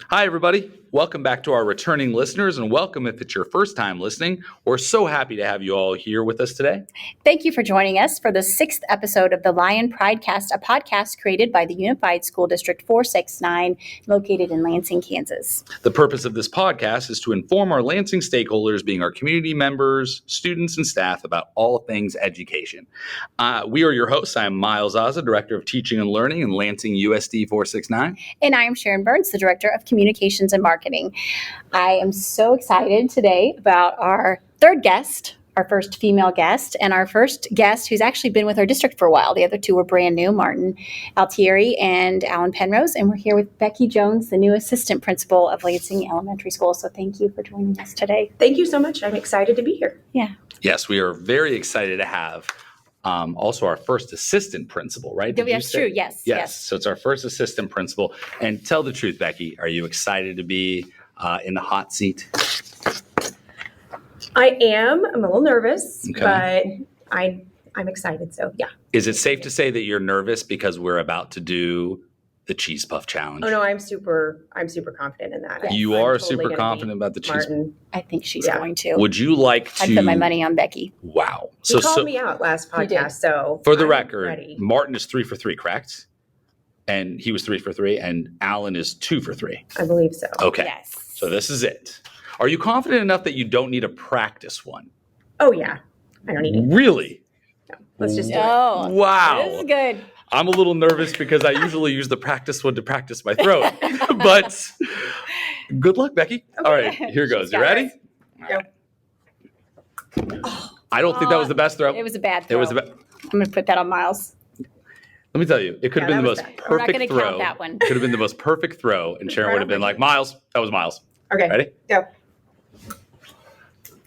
Hi, everybody. Welcome back to our returning listeners, and welcome if it's your first time listening. We're so happy to have you all here with us today. Thank you for joining us for the 6th episode of the Lion Pridecast, a podcast created by the Unified School District 469, located in Lansing, Kansas. The purpose of this podcast is to inform our Lansing stakeholders, being our community members, students, and staff, about all things education. We are your hosts. I am Miles Azzeh, Director of Teaching and Learning in Lansing USD469. And I am Sharon Burns, the Director of Communications and Marketing. I am so excited today about our third guest, our first female guest, and our first guest who's actually been with our district for a while. The other two were brand new, Martin Altieri and Alan Penrose. And we're here with Becky Jones, the new assistant principal of Lansing Elementary School. So thank you for joining us today. Thank you so much. I'm excited to be here. Yeah. Yes, we are very excited to have also our first assistant principal, right? That's true. Yes. So it's our first assistant principal. And tell the truth, Becky, are you excited to be in the hot seat? I am. I'm a little nervous, Okay. but I'm excited. So yeah. Is it safe to say that you're nervous because we're about to do the Cheese Puff Challenge? Oh no, I'm super confident in that. You I'm are totally super gonna confident beat about the Cheese Puff. Martin. I think she's Yeah. going to. Would you like to? I'd put my money on Becky. Wow. He called me out last He did. podcast, so For the I'm record, ready. Martin is 3 for 3, correct? And he was 3 for 3, and Alan is 2 for 3. I believe so. Okay. Yes. So this is it. Are you confident enough that you don't need a practice one? Oh yeah. I don't need it. Really? No. Let's just do it. Oh, Wow. this is good. I'm a little nervous because I usually use the practice one to practice my throat. But good luck, Becky. Okay. All right, here goes. You got ready? it. All right. I don't think that was the best throw. It was a bad It throw. was a I'm going to put that on Miles. Let me tell you, it could have Yeah, been the that was most bad. We're not perfect gonna count throw. that one. Could have been the most perfect throw, and Sharon would have been like, Miles, that was Miles. Okay. Ready? Go.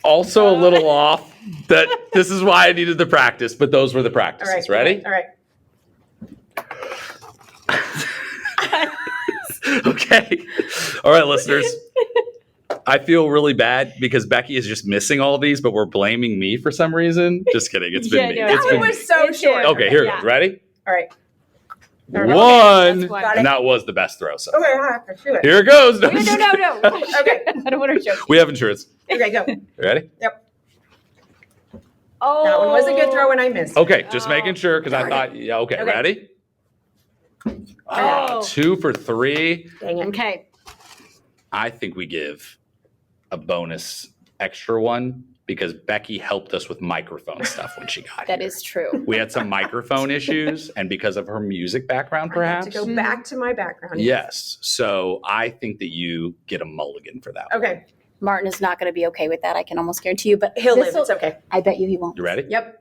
Also a little off. That this is why I needed the practice, but those were the All practices. right. Ready? All right. Okay. All right, listeners. I feel really bad because Becky is just missing all these, but we're blaming me for some reason. Just kidding. It's been Yeah, me. no, It's That been one me. was so short. Okay, here it Yeah. goes. Ready? All right. One. That's one. Got it. And that was the best throw. So Okay, I have to shoot it. here it goes. No, No. Okay. I don't want to joke. We have insurance. Okay, go. You ready? Oh. That one was a good throw and I missed. Okay, just Oh. making sure because I Darn thought, yeah, okay, Okay. ready? Oh. 2 for 3. Dang it. Okay. I think we give a bonus extra one because Becky helped us with microphone stuff when she got That here. is true. We had some microphone issues, and because of her music background, I perhaps. have to go back to my background. Yes. So I think that you get a mulligan for that one. Okay. Martin is not going to be okay with that. I can almost guarantee you, but He'll live. this'll- It's okay. I bet you he won't. You ready? Yep.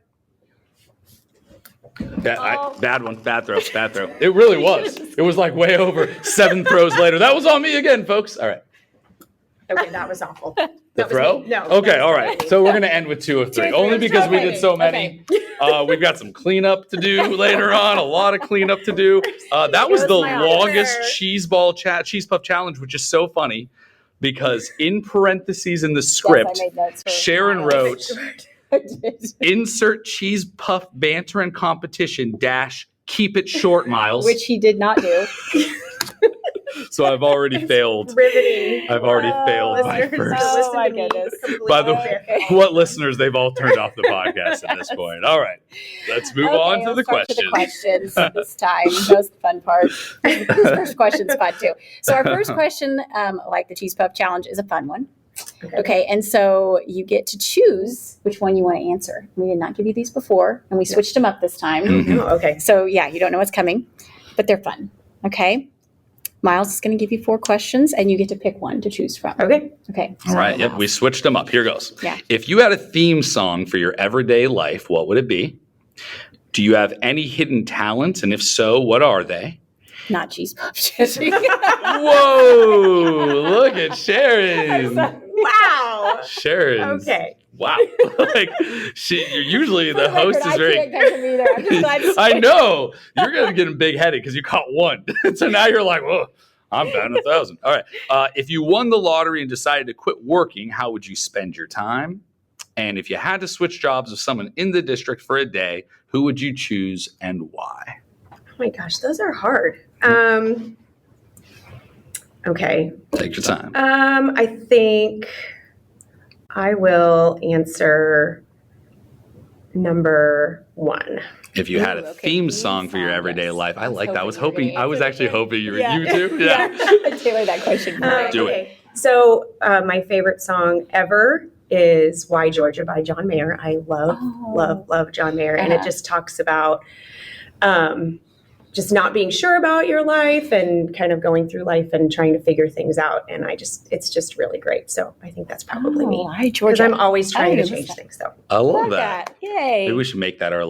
Bad one. Bad throw. Bad throw. It really was. It was like way over 7 throws later. That was on me again, folks. All right. Okay, that was awful. The That was throw? me. No. Okay, that was all right. me. So we're going to end with 2 of 3. 2 of 3. Only because we Okay. did so many. We've got some cleanup to do later on. A lot of cleanup to do. That was It the was my longest honor. cheese puff challenge, which is so funny because in parentheses in the script, Yes, I made notes for Sharon Miles. wrote, insert cheese puff banter and competition dash keep it short, Miles. Which he did not do. So I've already failed. Riveting. I've already failed my Listeners, first. Oh, listen my to me goodness. completely. By the Okay. What listeners? They've all turned off the podcast at this point. All right, let's move on to the let's start questions. this time. That was the fun part. This first question's fun too. So our first question, like the Cheese Puff Challenge, is a fun one. Okay, and so you get to choose which one you want to answer. We did not give you these before, and we switched them up this time. Mhm. Oh, okay. So yeah, you don't know what's coming, but they're fun. Okay. Miles is going to give you 4 questions, and you get to pick one to choose from. Okay. Okay. All right, yep, we switched them up. Here goes. Yeah. If you had a theme song for your everyday life, what would it be? Do you have any hidden talents, and if so, what are they? Not cheese puffs. Whoa! Look at Sharon. Wow. Sharon. Okay. Wow. Like usually the host is very. I know you're gonna get big headed because you caught 1. So now you're like, whoa, I'm down 1,000. All right. If you won the lottery and decided to quit working, how would you spend your time? And if you had to switch jobs with someone in the district for a day, who would you choose and why? Oh my gosh, those are hard. Okay. Take your time. I think I will answer number 1. If you had a theme song for your everyday life, I like that. I was actually hoping you too. Yeah. I tailored that question. Do it. Okay. So my favorite song ever is Why Georgia by John Mayer. I love John Mayer. And it just talks about just not being sure about your life and kind of going through life and trying to figure things out. And it's just really great. So I think that's probably me. Why Georgia? Because I'm always trying to change things. So I love that. Yay. Maybe we should make that our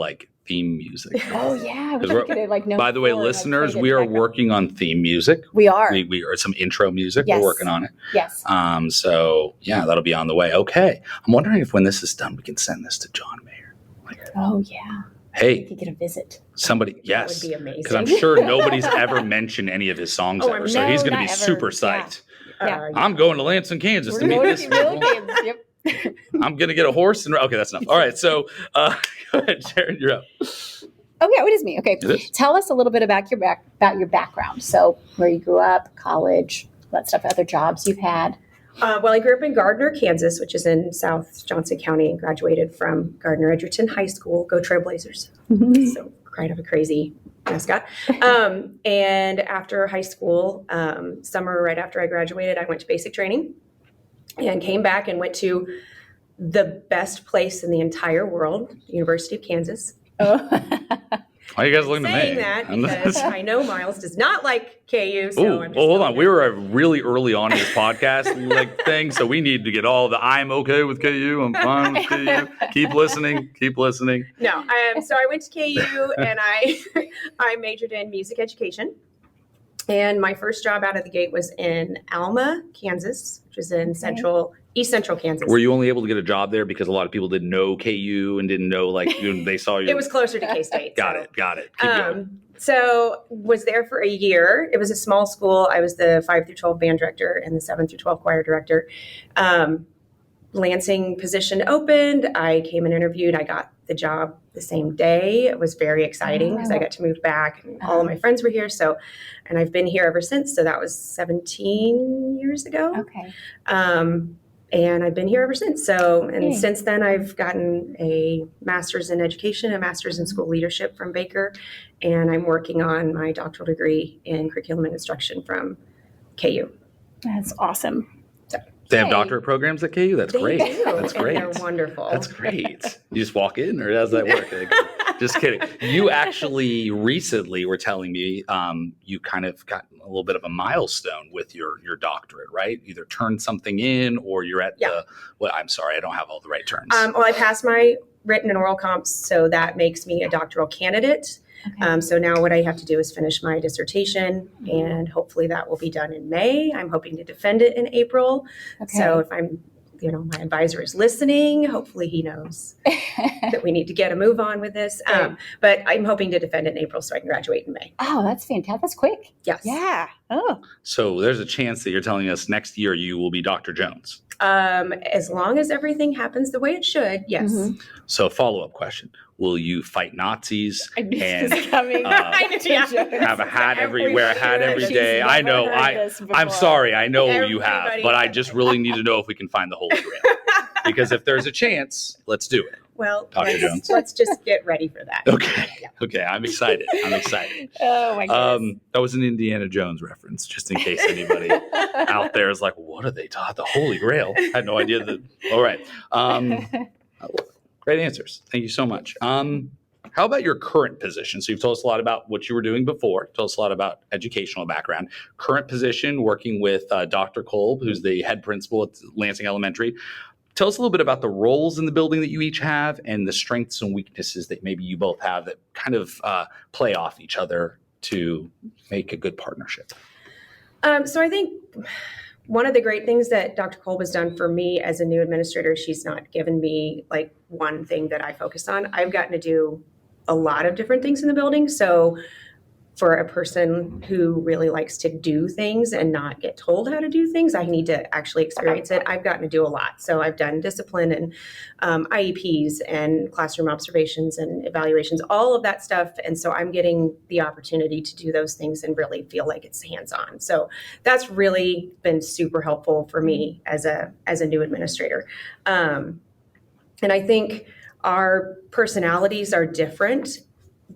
theme music. Oh yeah. We should get it by the way, listeners, we are working on theme music. We are. We are some intro music. Yes. We're working on it. Yes. So yeah, that'll be on the way. Okay. I'm wondering if when this is done, we can send this to John Mayer. Oh yeah. Hey, you get a visit. Somebody, yes. That would be amazing. Because I'm sure nobody's ever mentioned any of his songs ever. So he's going to be super psyched. Yeah. I'm going to Lansing, Kansas to meet this people. Yep. I'm going to get a horse. Okay, that's enough. All right. So go ahead, Sharon, you're up. Oh, yeah, it is me. Okay. Tell us a little bit about your background. So where you grew up, college, that stuff, other jobs you've had. Well, I grew up in Gardner, Kansas, which is in South Johnson County, and graduated from Gardner Edgerton High School. Go Trailblazers. So kind of a crazy mascot. And after high school, summer right after I graduated, I went to basic training and came back and went to the best place in the entire world, University of Kansas. Why are you guys looking at me? Saying that because I know Miles does not like KU. So I'm just hold on. We were really early on in this podcast thing, so we need to get all the I'm okay with KU. I'm fine with KU. Keep listening. No, so I went to KU and I majored in music education. And my first job out of the gate was in Alma, Kansas, which is in East Central Kansas. Were you only able to get a job there because a lot of people didn't know KU and didn't know, they saw you? It was closer to K-State. Got it. Keep going. So was there for a year. It was a small school. I was the 5 through 12 band director and the 7 through 12 choir director. Lansing position opened. I came and interviewed. I got the job the same day. It was very exciting because I got to move back and all of my friends were here. And I've been here ever since. So that was 17 years ago. Okay. And I've been here ever since. Since then I've gotten a master's in education, a master's in school leadership from Baker. And I'm working on my doctoral degree in curriculum and instruction from KU. That's awesome. They have doctorate programs at KU? That's great. Do. That's great. And they're wonderful. That's great. You just walk in, or how does that work? Just kidding. You actually recently were telling me you kind of got a little bit of a milestone with your doctorate, right? Either turned something in or you're at I'm sorry, I don't have all the right terms. Well, I passed my written and oral comps, so that makes me a doctoral candidate. Okay. So now what I have to do is finish my dissertation, and hopefully that will be done in May. I'm hoping to defend it in April. Okay. So if my advisor is listening, hopefully he knows that we need to get a move on with this. But I'm hoping to defend it in April so I can graduate in May. Oh, that's fantastic. That's quick. Yes. Yeah. Oh. So there's a chance that you're telling us next year you will be Dr. Jones. As long as everything happens the way it should, yes. Mm-hmm. So follow-up question. Will you fight Nazis and have a hat every day? I know. I'm sorry. I know you have, but I just really need to know if we can find the Holy Grail. Because if there's a chance, let's do it. Well, Dr. Jones. Let's just get ready for that. Okay. Yeah. Okay. I'm excited. Oh my goodness. That was an Indiana Jones reference, just in case anybody out there is like, what are they taught? The Holy Grail. I had no idea that. All right. Great answers. Thank you so much. How about your current position? So you've told us a lot about what you were doing before. Told us a lot about educational background. Current position, working with Dr. Kolb, who's the head principal at Lansing Elementary. Tell us a little bit about the roles in the building that you each have and the strengths and weaknesses that maybe you both have that kind of play off each other to make a good partnership. So I think one of the great things that Dr. Kolb has done for me as a new administrator, she's not given me like one thing that I focus on. I've gotten to do a lot of different things in the building. So for a person who really likes to do things and not get told how to do things, I need to actually experience it. I've gotten to do a lot. So I've done discipline and IEPs and classroom observations and evaluations, all of that stuff. And so I'm getting the opportunity to do those things and really feel like it's hands-on. So that's really been super helpful for me as a new administrator. And I think our personalities are different,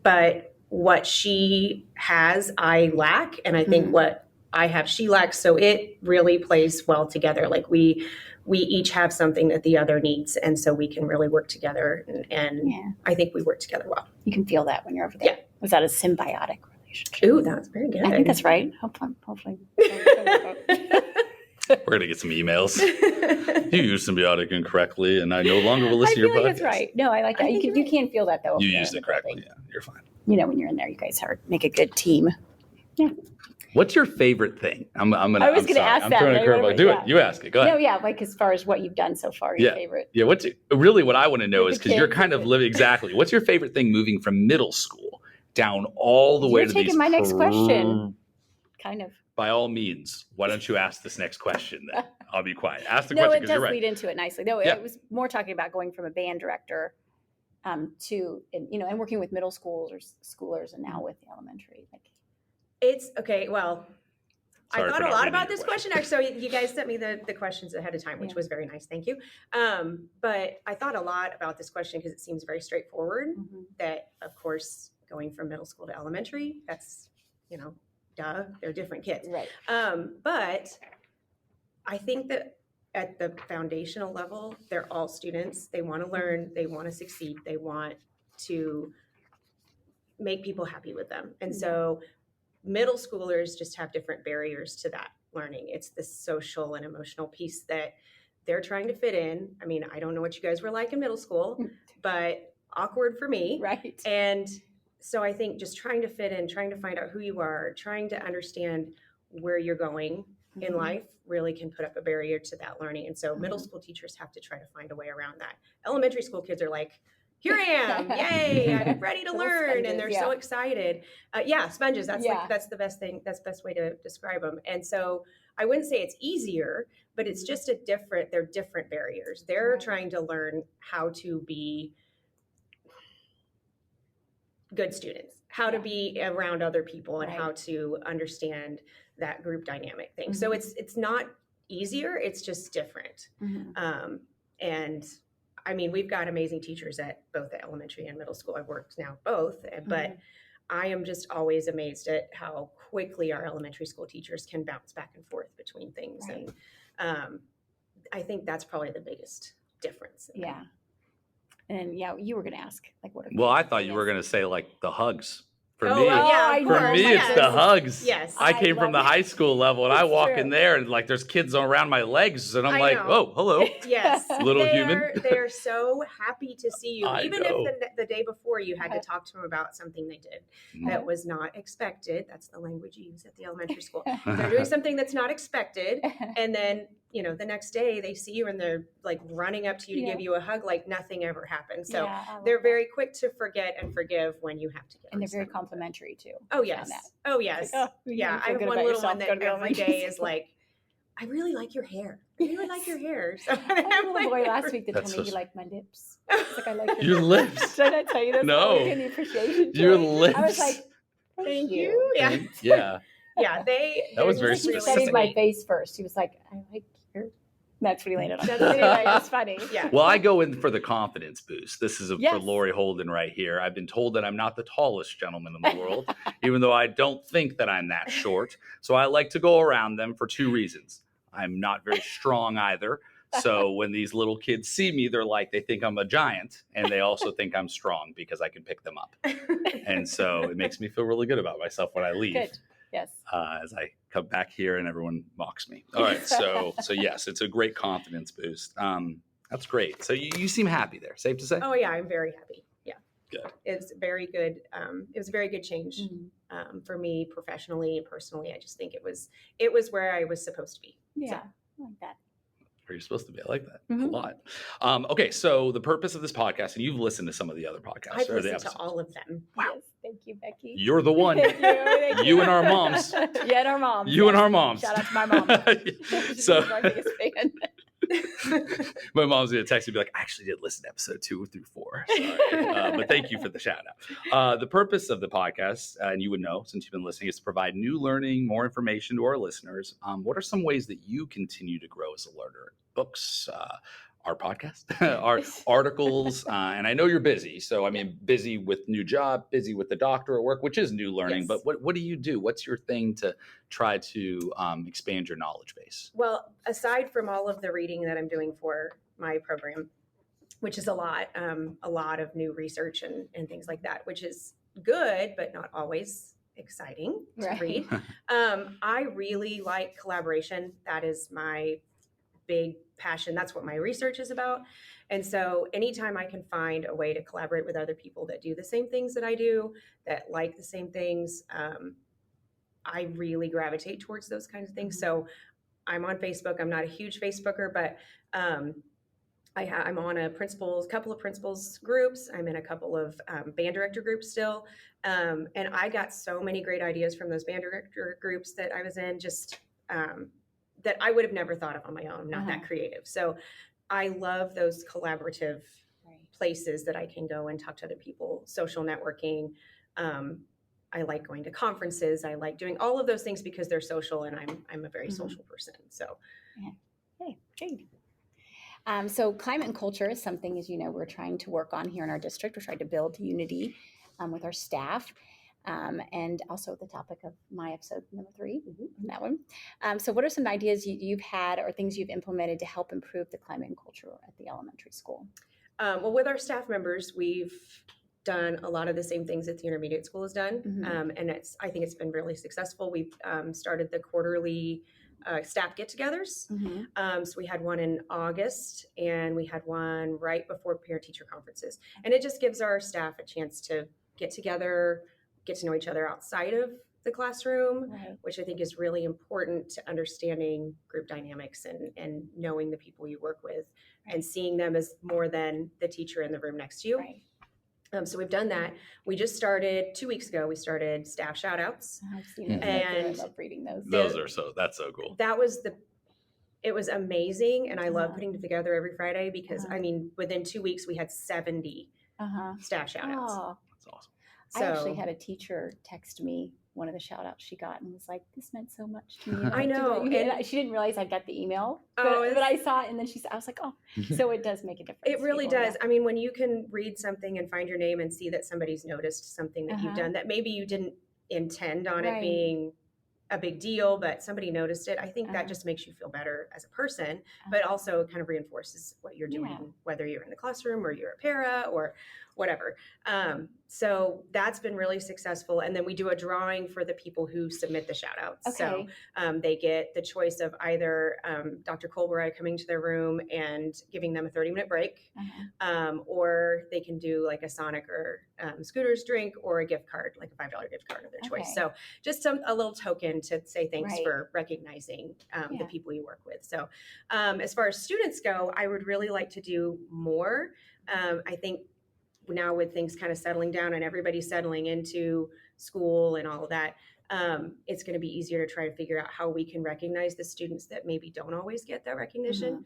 but what she has, I lack. And I think what I have, she lacks. So it really plays well together. Like we each have something that the other needs. And so we can really work together. And I think we work together well. You can feel that when you're over there. Yeah. Was that a symbiotic relationship? Ooh, that's very good. I think that's right. Hopefully. We're going to get some emails. You use symbiotic incorrectly, and I no longer will listen to your podcast. I feel like it's right. No, I like that. You can feel that, though. You used it correctly. Yeah, you're fine. You know, when you're in there, you guys make a good team. Yeah. What's your favorite thing? I was going to ask that. I'm throwing a curveball. Do it. You ask it. Go ahead. No, yeah, like as far as what you've done so far, your favorite. Yeah, what I want to know is, because you're kind of living, exactly, what's your favorite thing moving from middle school down all the way to these... You're taking my next question. Kind of. By all means, why don't you ask this next question then? I'll be quiet. Ask the question. question, No, it does lead into it nicely. No, it was more talking about going from a band director to, and working with middle schoolers and now with the elementary. It's okay. Well, Sorry, I thought a lot about this question. Actually, so you guys sent me the questions ahead of time, which was very nice. Thank you. But I thought a lot about this question because it seems very straightforward. That, of course, going from middle school to elementary, that's, duh, they're different kids. Right. But I think that at the foundational level, they're all students. They want to learn. They want to succeed. They want to make people happy with them. And so middle schoolers just have different barriers to that learning. It's the social and emotional piece that they're trying to fit in. I mean, I don't know what you guys were like in middle school, but awkward for me. Right. And so I think just trying to fit in, trying to find out who you are, trying to understand where you're going in life really can put up a barrier to that learning. And so middle school teachers have to try to find a way around that. Elementary school kids are like, here I am, yay, I'm ready to learn. Sponges, and they're so excited. Sponges, that's the best thing. That's the best way to describe them. And so I wouldn't say it's easier, but it's just they're different barriers. They're trying to learn how to be good students, how to be around other people and how to understand that group dynamic thing. So it's not easier, it's just different. And I mean, we've got amazing teachers at both the elementary and middle school. I've worked now both, but I am just always amazed at how quickly our elementary school teachers can bounce back and forth between things. Right. And I think that's probably the biggest difference. Yeah. And you were going to ask, what? Well, I thought you were going to say the hugs. For me, it's the hugs. Yes. I came from the high school level, and I walk in there, and there's kids around my legs, and I'm like, oh, hello. Yes. Little human. They're so happy to see you. Even know. if the day before you had to talk to them about something they did that was not expected. That's the language you use at the elementary school. They're doing something that's not expected. And then, the next day they see you and they're running up to you to give you a hug like nothing ever happened. So they're very quick to forget and forgive when you have to get. And they're very complimentary too. Oh, yes. Oh, yes. I have one little one that every day is like, I really like your hair. I really like your hair. So I had a little boy last week that told me he liked my lips. It's I like your lips. Did I tell you that? No. Any appreciation? Your lips. I was like, thank you. Yeah. Yeah. Yeah. That was very specific. He studied my face first. He was like, I like your. That's what he landed on. Anyway, it's funny. Yeah. Well, I go in for the confidence boost. This is for Lori Holden right here. I've been told that I'm not the tallest gentleman in the world, even though I don't think that I'm that short. So I like to go around them for two reasons. I'm not very strong either. So when these little kids see me, they think I'm a giant, and they also think I'm strong because I can pick them up. And so it makes me feel really good about myself when I leave. Good. Yes. As I come back here and everyone mocks me. All right. So yes, it's a great confidence boost. That's great. So you seem happy there. Safe to say? Oh yeah, I'm very happy. Yeah. Good. It's very good. It was a very good change for me professionally and personally. I just think it was where I was supposed to be. Yeah. I like that. Where you're supposed to be. I like that a lot. Okay. So the purpose of this podcast, and you've listened to some of the other podcasts. I've listened to all of them. Wow. Thank you, Becky. You're the one. Thank you. You and our moms. Yeah, and our moms. You and our moms. Shout out to my mom. She's our biggest fan. My mom's going to text me and be like, I actually did listen to episode 2 through 4. Sorry. But thank you for the shout out. The purpose of the podcast, and you would know since you've been listening, is to provide new learning, more information to our listeners. What are some ways that you continue to grow as a learner? Books, our podcast, our articles. And I know you're busy. So, I mean, busy with new job, busy with the doctorate work, which is new learning. Yes. But what do you do? What's your thing to try to expand your knowledge base? Well, aside from all of the reading that I'm doing for my program, which is a lot of new research and things like that, which is good, but not always exciting to read. I really like collaboration. That is my big passion. That's what my research is about. And so anytime I can find a way to collaborate with other people that do the same things that I do, that like the same things, I really gravitate towards those kinds of things. So I'm on Facebook. I'm not a huge Facebooker, but I'm on couple of principals groups. I'm in a couple of band director groups still. And I got so many great ideas from those band director groups that I was in, just that I would have never thought of on my own. I'm not that creative. So I love those collaborative places that I can go and talk to other people, social networking. I like going to conferences. I like doing all of those things because they're social, and I'm a very social person. So, okay, great. So climate and culture is something, as you know, we're trying to work on here in our district. We're trying to build unity with our staff. And also the topic of my episode number 3, that one. So what are some ideas you've had or things you've implemented to help improve the climate and culture at the elementary school? Well, with our staff members, we've done a lot of the same things that the intermediate school has done. And I think it's been really successful. We've started the quarterly staff get-togethers. So we had one in August, and we had one right before parent-teacher conferences. And it just gives our staff a chance to get together, get to know each other outside of the classroom, which I think is really important to understanding group dynamics and knowing the people you work with and seeing them as more than the teacher in the room next to you. So we've done that. We just started 2 weeks ago. We started staff shout outs. I've seen those. And I love reading those. That's so cool. It was amazing. And I love putting it together every Friday because I mean, within 2 weeks we had 70 staff shout outs. That's awesome. I actually had a teacher text me one of the shout outs she got and was like, this meant so much to me. I know. And she didn't realize I got the email, but I saw it, and then I was like, oh, so it does make a difference. It really does. I mean, when you can read something and find your name and see that somebody's noticed something that you've done that maybe you didn't intend on it being a big deal, but somebody noticed it, I think that just makes you feel better as a person, but also kind of reinforces what you're doing, whether you're in the classroom or you're a para or whatever. So that's been really successful. And then we do a drawing for the people who submit the shout outs. So they get the choice of either Dr. Colbert coming to their room and giving them a 30-minute break, or they can do like a Sonic or Scooter's drink or a gift card, like a $5 gift card of their choice. So just a little token to say thanks for recognizing the people you work with. So as far as students go, I would really like to do more. I think now with things kind of settling down and everybody settling into school and all of that, it's going to be easier to try to figure out how we can recognize the students that maybe don't always get that recognition.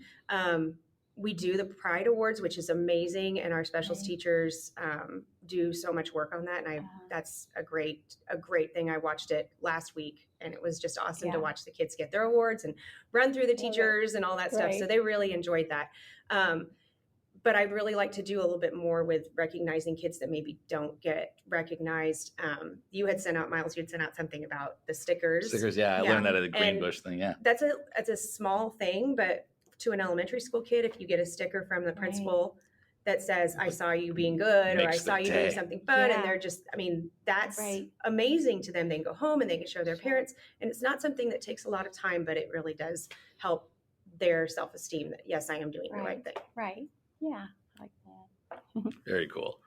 We do the Pride Awards, which is amazing, and our specials teachers do so much work on that. And that's a great thing. I watched it last week, and it was just awesome to watch the kids get their awards and run through the teachers and all that stuff. So they really enjoyed that. But I'd really like to do a little bit more with recognizing kids that maybe don't get recognized. You had sent out, Miles, something about the stickers. I learned that at the Greenbush thing. That's a small thing, but to an elementary school kid, if you get a sticker from the principal that says, I saw you being good, or I saw you doing something fun, and they're just, I mean, that's amazing to them. They can go home and they can show their parents. And it's not something that takes a lot of time, but it really does help their self-esteem that, yes, I am doing the right thing. Yeah, I like that. Very cool.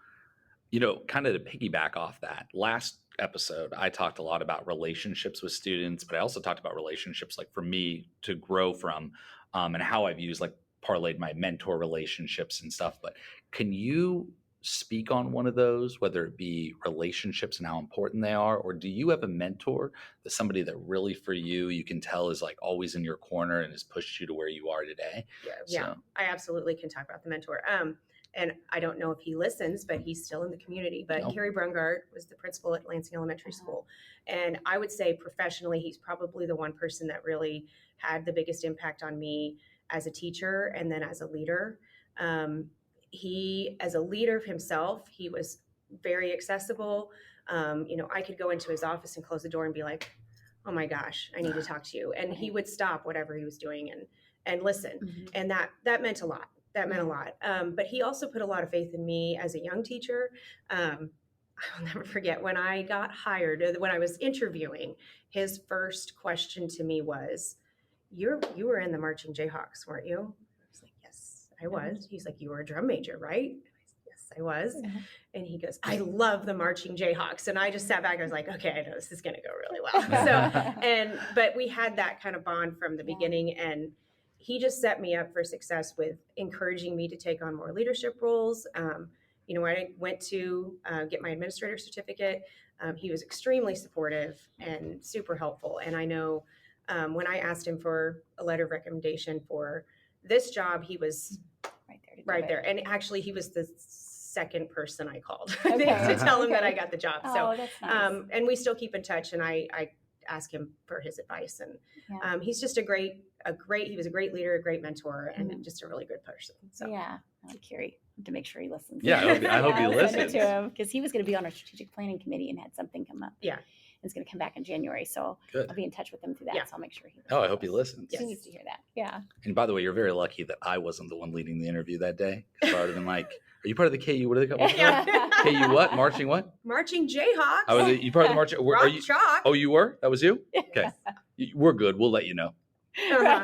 You know, kind of to piggyback off that, last episode, I talked a lot about relationships with students, but I also talked about relationships like for me to grow from and how I've used parlayed my mentor relationships and stuff. But can you speak on one of those, whether it be relationships and how important they are, or do you have a mentor, that's somebody that really for you can tell is like always in your corner and has pushed you to where you are today? Yeah, I absolutely can talk about the mentor. And I don't know if he listens, but he's still in the community. But Carrie Brungart was the principal at Lansing Elementary School. And I would say professionally, he's probably the one person that really had the biggest impact on me as a teacher and then as a leader. He, as a leader himself, he was very accessible. I could go into his office and close the door and be like, oh my gosh, I need to talk to you. And he would stop whatever he was doing and listen. And that meant a lot. That meant a lot. But he also put a lot of faith in me as a young teacher. I'll never forget when I got hired, when I was interviewing, his first question to me was, you were in the Marching Jayhawks, weren't you? I was like, yes, I was. He's like, you were a drum major, right? Yes, I was. And he goes, I love the Marching Jayhawks. And I just sat back. I was like, okay, I know this is going to go really well. But we had that kind of bond from the beginning. And he just set me up for success with encouraging me to take on more leadership roles. When I went to get my administrator certificate, he was extremely supportive and super helpful. And I know when I asked him for a letter of recommendation for this job, he was right there. And actually, he was the second person I called to tell him that I got the job. So, that's nice. And we still keep in touch. And I ask him for his advice. And he's just he was a great leader, a great mentor, and just a really good person. So I like Carrie. To make sure he listens. Yeah, I hope he listens. To him because he was going to be on our strategic planning committee and had something come up. Yeah. It's going to come back in January. So I'll be in touch with him through that. So I'll make sure he listens. Oh, I hope he listens. He needs to hear that. Yeah. And by the way, you're very lucky that I wasn't the one leading the interview that day. Because I would have been like, are you part of the KU? What do they call it? KU what? Marching what? Marching Jayhawks. Oh, you part of the marching? Are you? Chalk. Oh, you were? That was you? Okay. We're good. We'll let you know.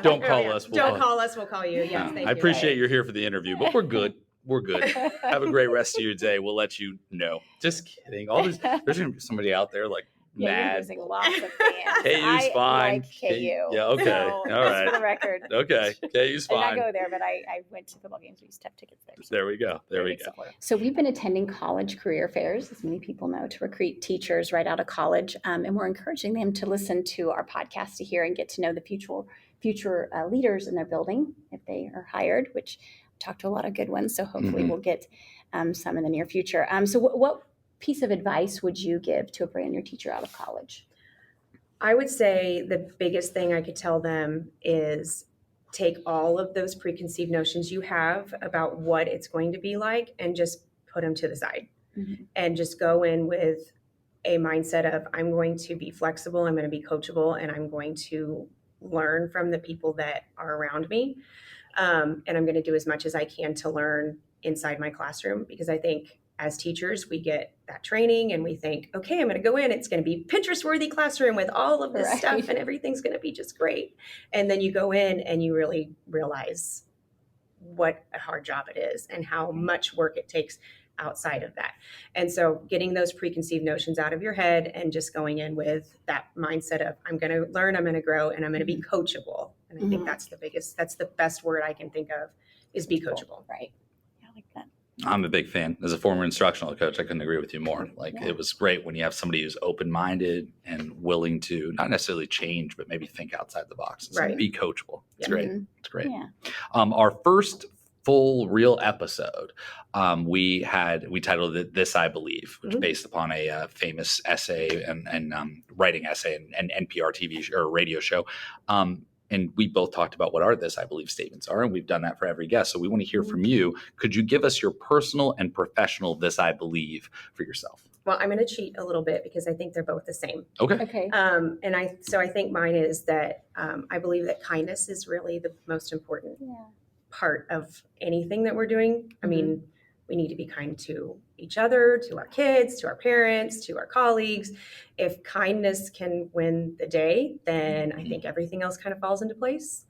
Don't call us. Don't call us. We'll call you. Yes, thank you. I appreciate you're here for the interview, but we're good. We're good. Have a great rest of your day. We'll let you know. Just kidding. There's going to be somebody out there like mad. You're losing lots of fans. KU's fine. Like KU. Yeah, okay. So, all right. For the record. Okay. KU's fine. I did not go there, but I went to football games. We used to have tickets there. So. There we go. There we go. So we've been attending college career fairs, as many people know, to recruit teachers right out of college. And we're encouraging them to listen to our podcast to hear and get to know the future leaders in their building if they are hired, which talked to a lot of good ones. So hopefully we'll get some in the near future. So what piece of advice would you give to a brand new teacher out of college? I would say the biggest thing I could tell them is take all of those preconceived notions you have about what it's going to be like and just put them to the side and just go in with a mindset of I'm going to be flexible, I'm going to be coachable, and I'm going to learn from the people that are around me. And I'm going to do as much as I can to learn inside my classroom, because I think as teachers, we get that training and we think, okay, I'm going to go in. It's going to be Pinterest-worthy classroom with all of this stuff and everything's going to be just great. And then you go in and you really realize what a hard job it is and how much work it takes outside of that. And so getting those preconceived notions out of your head and just going in with that mindset of I'm going to learn, I'm going to grow, and I'm going to be coachable. And I think that's the best word I can think of is be coachable. Right. Yeah, I like that. I'm a big fan. As a former instructional coach, I couldn't agree with you more. It was great when you have somebody who's open-minded and willing to not necessarily change, but maybe think outside the box. Right. Be coachable. It's great. It's great. Yeah. Our first full real episode, we titled it "This I Believe," which is based upon a famous essay and writing essay and NPR TV or radio show. And we both talked about what our "This I Believe" statements are, and we've done that for every guest. So we want to hear from you. Could you give us your personal and professional "This I Believe" for yourself? Well, I'm going to cheat a little bit because I think they're both the same. Okay. And I think mine is that I believe that kindness is really the most important part of anything that we're doing. I mean, we need to be kind to each other, to our kids, to our parents, to our colleagues. If kindness can win the day, then I think everything else kind of falls into place.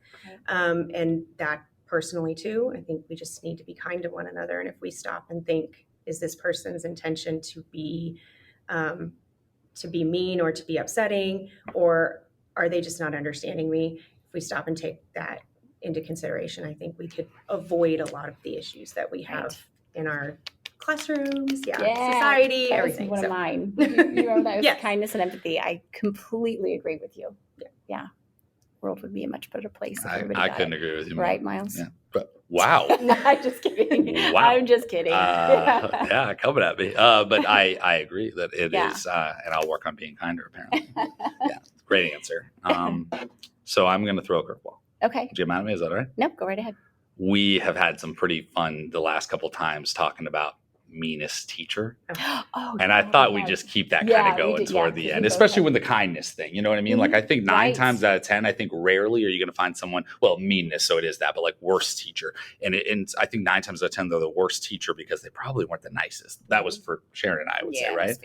And that personally too, I think we just need to be kind to one another. And if we stop and think, is this person's intention to be mean or to be upsetting, or are they just not understanding me? If we stop and take that into consideration, I think we could avoid a lot of the issues that we have in our classrooms, society, that everything. Was one of mine. You wrote that was kindness and empathy. I completely agree with you. Yeah. World would be a much better place if everybody I got couldn't it. agree with you. Right, Miles? Yeah. But wow. No, I'm just kidding. Wow. I'm just kidding. Yeah, coming at me. But I agree that it is, and I'll work on being kinder, apparently. Yeah, great answer. So I'm going to throw a curveball. Okay. Do you mind me? Is that all right? No, go right ahead. We have had some pretty fun the last couple times talking about meanest teacher. And I thought we'd just keep that kind of going toward the end, especially when the kindness thing, you know what I mean? Mm-hmm. Like I think 9 times out of 10, I think rarely are you going to find someone, well, meanness, so it is that, but like worst teacher. And I think 9 times out of 10, they're the worst teacher because they probably weren't the nicest. That was for Sharon and I would say, right?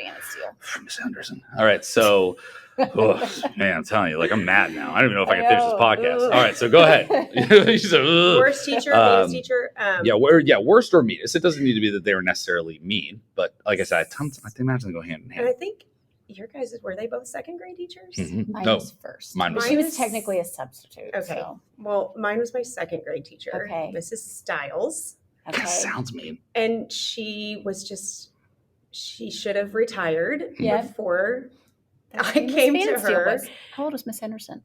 Miss Anderson. All right. So, man, I'm telling you, like I'm mad now. I don't even know if I can finish this podcast. All right. So go ahead. Worst teacher, meanest teacher. Worst or meanest. It doesn't need to be that they were necessarily mean, but like I said, I imagine they go hand in hand. And I think your guys, were they both second grade teachers? Mm-hmm. Mine was first. She was technically a substitute. Okay. So. Well, mine was my second grade teacher, Mrs. Stiles. Okay. That sounds mean. And she should have retired before I came to her. How old was Miss Henderson?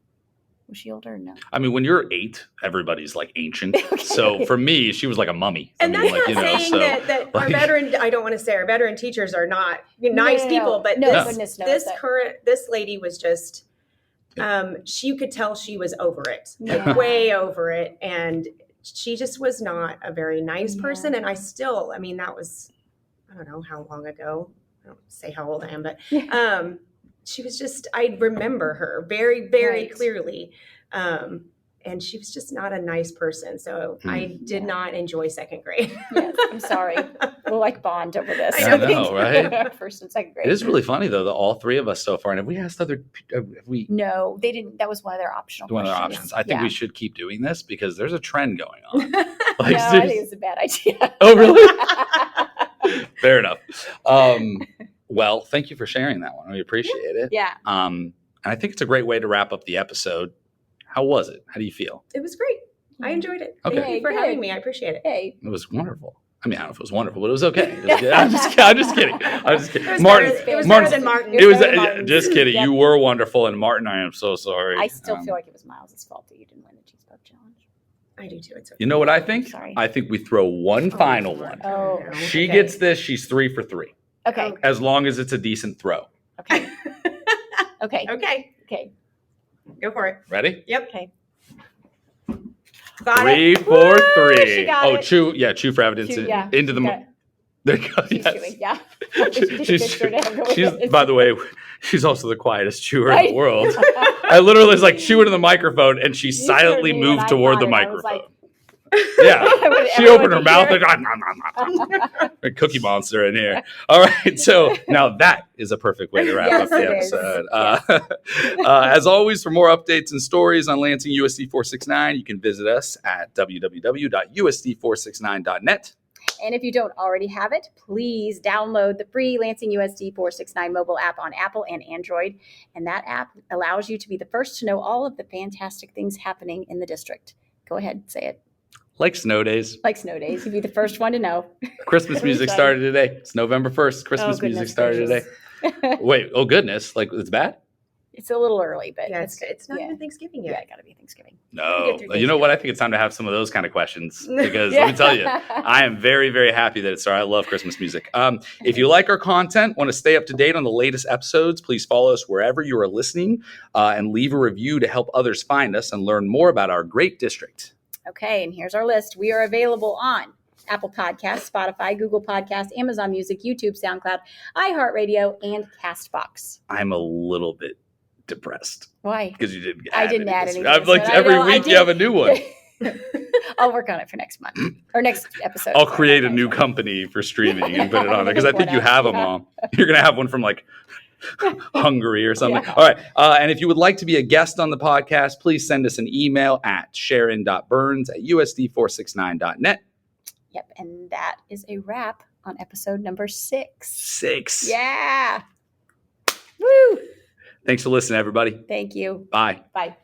Was she older or no? I mean, when you're 8, everybody's like ancient. Okay. So for me, she was like a mummy. And that's not saying that our veteran, I don't want to say our veteran teachers are not nice people, but this lady was just, you could tell she was over it, way over it. And she just was not a very nice person. And that was, I don't know how long ago. I don't say how old I am, but she was just, I remember her very, very clearly. And she was just not a nice person. So I did not enjoy second grade. Yes, I'm sorry. We'll bond over this. I know, right? First and second grade. It is really funny though, that all 3 of us so far, and have we asked No, they didn't. That was one of their optional questions. One of their options. I think we should keep doing this because there's a trend going on. I think it's a bad idea. Oh, really? Fair enough. Well, thank you for sharing that one. We appreciate it. Yeah. And I think it's a great way to wrap up the episode. How was it? How do you feel? It was great. I enjoyed it. Okay. Thank you for having me. I appreciate it. Hey. It was wonderful. I mean, I don't know if it was wonderful, but it was okay. It was I'm just kidding. It was better than Martin. Just kidding. You were wonderful. And Martin, I am so sorry. I still feel like it was Miles' fault that you didn't win the Cheese Puff Challenge. I do too. It's okay. You know what I think? Sorry. I think we throw one final one. Oh, she gets this. She's 3 for 3. Okay. As long as it's a decent throw. Okay. Okay. Go for it. Ready? Yep. Okay. 3, 4, 3. She got it. Chew for evidence. Into the there you go. She's chewing, yeah. She's by the way, she's also the quietest chewer in the world. I literally was like chewing in the microphone, and she silently moved toward the microphone. She opened her mouth and Cookie Monster in here. All right, so now that is a perfect way to wrap up the episode. As always, for more updates and stories on Lansing USD469, you can visit us at www.usd469.net. And if you don't already have it, please download the free Lansing USD469 mobile app on Apple and Android. And that app allows you to be the first to know all of the fantastic things happening in the district. Go ahead, say it. Like snow days. Like snow days. You'd be the first one to know. Christmas music started today. It's November 1st. Christmas music started today. Wait, oh goodness. Like, it's bad? It's a little early, but it's not even Thanksgiving yet. Yeah, it got to be Thanksgiving. No. You know what? I think it's time to have some of those kind of questions because let me tell you, I am very, very happy that it started. I love Christmas music. If you like our content, want to stay up to date on the latest episodes, please follow us wherever you are listening and leave a review to help others find us and learn more about our great district. Okay, and here's our list. We are available on Apple Podcasts, Spotify, Google Podcasts, Amazon Music, YouTube, SoundCloud, iHeartRadio, and Castbox. I'm a little bit depressed. Why? Because you didn't I didn't add anything. I'm like every week you have a new one. I'll work on it for next month or next episode. I'll create a new company for streaming and put it on there because I think you have them all. You're going to have one from like Hungary or something. Yeah. All right. And if you would like to be a guest on the podcast, please send us an email at sharon.burns@usd469.net. Yep. And that is a wrap on episode number 6. 6. Yeah. Woo. Thanks for listening, everybody. Thank you. Bye. Bye.